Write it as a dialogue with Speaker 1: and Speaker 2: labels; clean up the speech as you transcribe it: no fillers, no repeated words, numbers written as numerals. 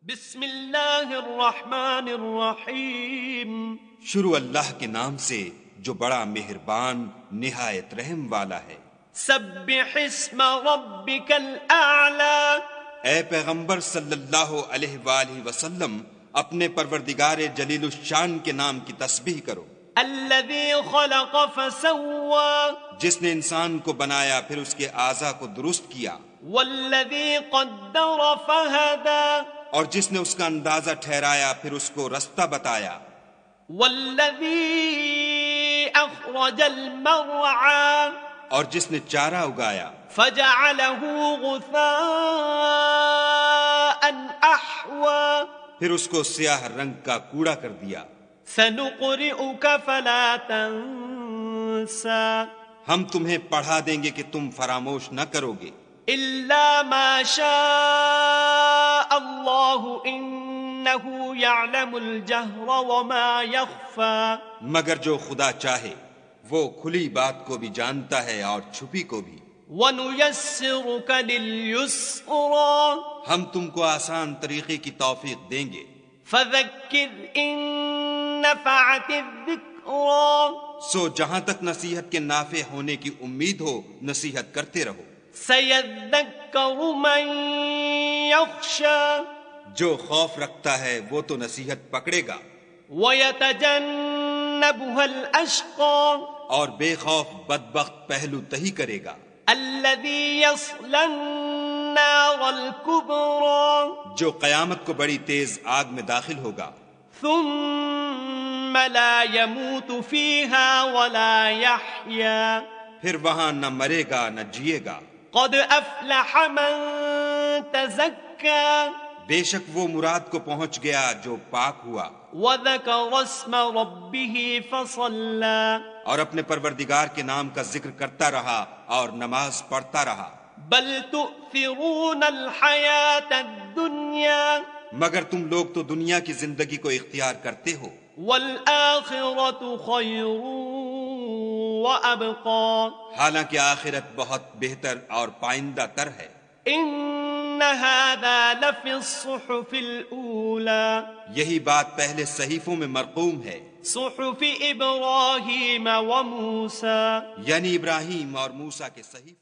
Speaker 1: بسم اللہ الرحمن الرحیم۔
Speaker 2: شروع اللہ کے نام سے جو بڑا مہربان نہایت رحم والا ہے۔
Speaker 1: سبح اسم ربک الاعلی۔
Speaker 2: اے پیغمبر صلی اللہ علیہ وآلہ وسلم اپنے پروردگار جلیل الشان کے نام کی تسبیح کرو۔
Speaker 1: الذی خلق فسوی۔
Speaker 2: جس نے انسان کو بنایا پھر اس کے اعضاء کو درست کیا۔
Speaker 1: والذی قدر فہدی۔
Speaker 2: اور جس نے اس کا اندازہ ٹھہرایا پھر اس کو رستہ بتایا۔
Speaker 1: والذی اخرج المرعی۔
Speaker 2: اور جس نے چارہ اگایا۔
Speaker 1: فجعلہ غثاء احوی۔
Speaker 2: پھر اس کو سیاہ رنگ کا کوڑا کر دیا۔
Speaker 1: سنقرئک فلا تنسى۔
Speaker 2: ہم تمہیں پڑھا دیں گے کہ تم فراموش نہ کرو گے،
Speaker 1: الا ما شاء اللہ انہ یعلم الجہر وما یخفی۔
Speaker 2: مگر جو خدا چاہے وہ کھلی بات کو بھی جانتا ہے اور چھپی کو بھی۔
Speaker 1: وَنُيَسِّرُكَ لِلْيُسْرَىٰ۔
Speaker 2: ہم تم کو آسان طریقے کی توفیق دیں گے۔
Speaker 1: فَذَكِّرْ إِن نَّفَعَتِ الذِّكْرَىٰ۔
Speaker 2: سو جہاں تک نصیحت کے نافع ہونے کی امید ہو نصیحت کرتے رہو۔
Speaker 1: سَيَذَّكَّرُ مَن يَخْشَىٰ۔
Speaker 2: جو خوف رکھتا ہے وہ تو نصیحت پکڑے گا۔
Speaker 1: وَيَتَجَنَّبُهَا الْأَشْقَىٰ۔
Speaker 2: اور بے خوف بدبخت پہلو تہی کرے گا۔
Speaker 1: الَّذِي يَصْلَى النَّارَ الْكُبْرَىٰ۔
Speaker 2: جو قیامت کو بڑی تیز آگ میں داخل ہوگا۔
Speaker 1: ثُمَّ لَا يَمُوتُ فِيهَا وَلَا يَحْيَىٰ۔
Speaker 2: پھر وہاں نہ مرے گا نہ جیے گا۔
Speaker 1: قَدْ أَفْلَحَ مَن تَزَكَّىٰ۔
Speaker 2: بے شک وہ مراد کو پہنچ گیا جو پاک ہوا۔
Speaker 1: وَذَكَرَ اسْمَ رَبِّهِ فَصَلَّىٰ۔
Speaker 2: اور اپنے پروردگار کے نام کا ذکر کرتا رہا اور نماز پڑھتا رہا۔
Speaker 1: بل تؤثرون الحیاة الدنیا۔
Speaker 2: مگر تم لوگ تو دنیا کی زندگی کو اختیار کرتے ہو۔
Speaker 1: والآخرة خیر وابقى۔
Speaker 2: حالانکہ آخرت بہت بہتر اور پائندہ تر ہے۔
Speaker 1: ان هذا لفی الصحف الاولى۔
Speaker 2: یہی بات پہلے صحیفوں میں مرقوم ہے،
Speaker 1: صحف ابراہیم وموسیٰ۔
Speaker 2: یعنی ابراہیم اور موسیٰ کے صحیفوں